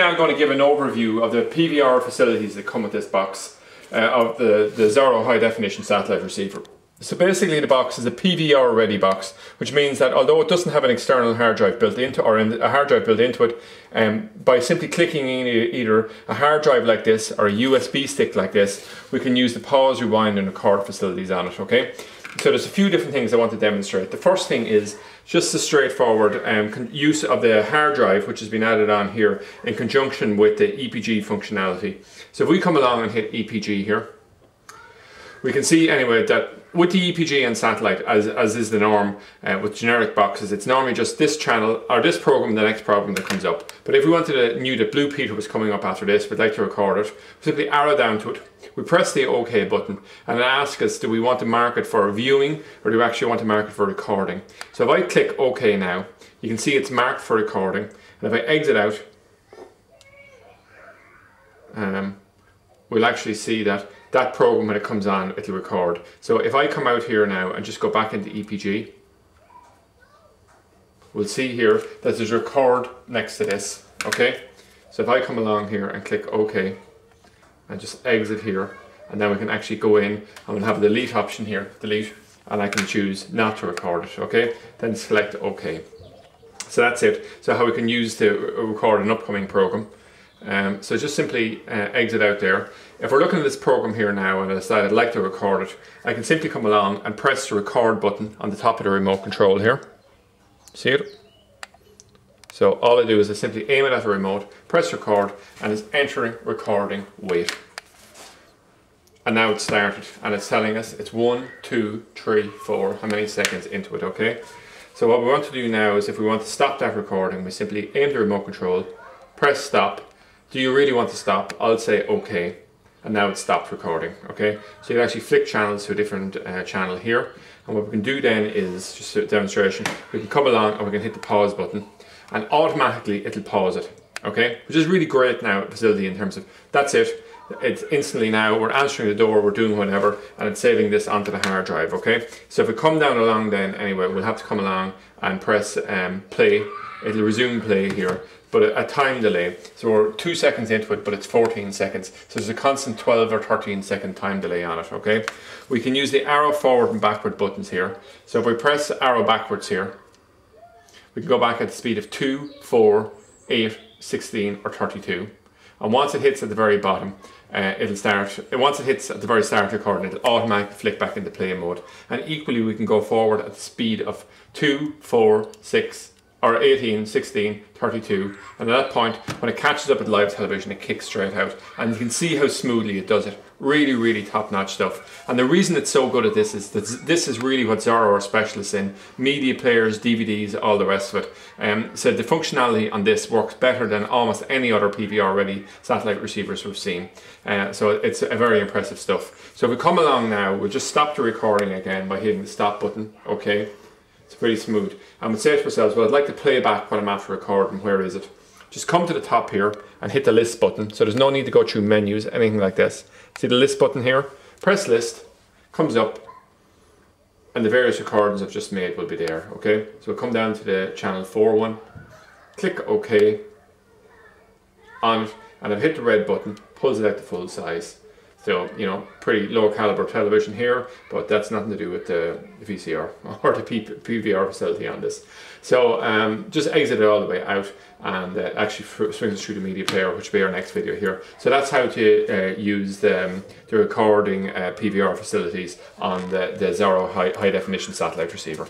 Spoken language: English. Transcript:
now going to give an overview of the PVR facilities that come with this box of the Xoro high definition satellite receiver. So basically the box is a PVR ready box, which means that although it doesn't have an external hard drive built into a hard drive built into it, by simply clicking in either a hard drive like this or a USB stick like this, we can use the pause, rewind and record facilities on it, okay? So there's a few different things I want to demonstrate. The first thing is just the straightforward use of the hard drive, which has been added on here in conjunction with the EPG functionality. So if we come along and hit EPG here, we can see anyway that with the EPG and satellite, as is the norm with generic boxes, it's normally just this channel or this program, the next program that comes up. But if we knew that Blue Peter was coming up after this, we'd like to record it, we simply arrow down to it. We press the OK button and it asks us, do we want to mark it for viewing or do we actually want to mark it for recording? So if I click OK now, you can see it's marked for recording. And if I exit out, we'll actually see that program, when it comes on, it'll record. So if I come out here now and just go back into EPG, we'll see here that there's record next to this, okay? So if I come along here and click OK and just exit here, and then we can actually go in and we'll have a delete option here, delete, and I can choose not to record it, okay? Then select OK. So that's it. So how we can use to record an upcoming program. So just simply exit out there. If we're looking at this program here now and I decide I'd like to record it, I can simply come along and press the record button on the top of the remote control here. See it? So all I do is I simply aim it at the remote, press record, and it's entering recording wait. And now it's started and it's telling us it's 1, 2, 3, 4, how many seconds into it, okay? So what we want to do now is if we want to stop that recording, we simply aim the remote control, press stop. Do you really want to stop? I'll say OK, and now it's stopped recording, okay? So you can actually flick channels to a different channel here, and what we can do then is, just a demonstration, we can come along and we can hit the pause button, and automatically it'll pause it, okay? Which is really great now, facility in terms of, that's it, it's instantly now, we're answering the door, we're doing whatever, and it's saving this onto the hard drive, okay? So if we come down along then, anyway, we'll have to come along and press play, it'll resume play here, but a time delay. So we're 2 seconds into it, but it's 14 seconds. So there's a constant 12 or 13 second time delay on it, okay? We can use the arrow forward and backward buttons here. So if we press arrow backwards here, we can go back at the speed of 2, 4, 8, 16 or 32. And once it hits at the very bottom, it'll start, once it hits at the very start of recording, it'll automatically flick back into play mode. And equally we can go forward at the speed of 2, 4, 6, or 18, 16, 32, and at that point, when it catches up with live television, it kicks straight out. And you can see how smoothly it does it. Really, really top-notch stuff. And the reason it's so good at this is that this is really what Xoro are specialists in. Media players, DVDs, all the rest of it. So the functionality on this works better than almost any other PVR-ready satellite receivers we've seen. So it's a very impressive stuff. So if we come along now, we'll just stop the recording again by hitting the stop button, okay? It's pretty smooth. And we'd say to ourselves, well, I'd like to play back what I'm after recording. Where is it? Just come to the top here and hit the list button. So there's no need to go through menus, anything like this. See the list button here? Press list, comes up, and the various recordings I've just made will be there, okay? So we'll come down to the channel 4 one, click OK on it, and I've hit the red button, pulls it out to full size. So, you know, pretty low caliber television here, but that's nothing to do with the VCR or the PVR facility on this. So just exit it all the way out and actually swings us through the media player, which will be our next video here. So that's how to use the recording PVR facilities on the Xoro high definition satellite receiver.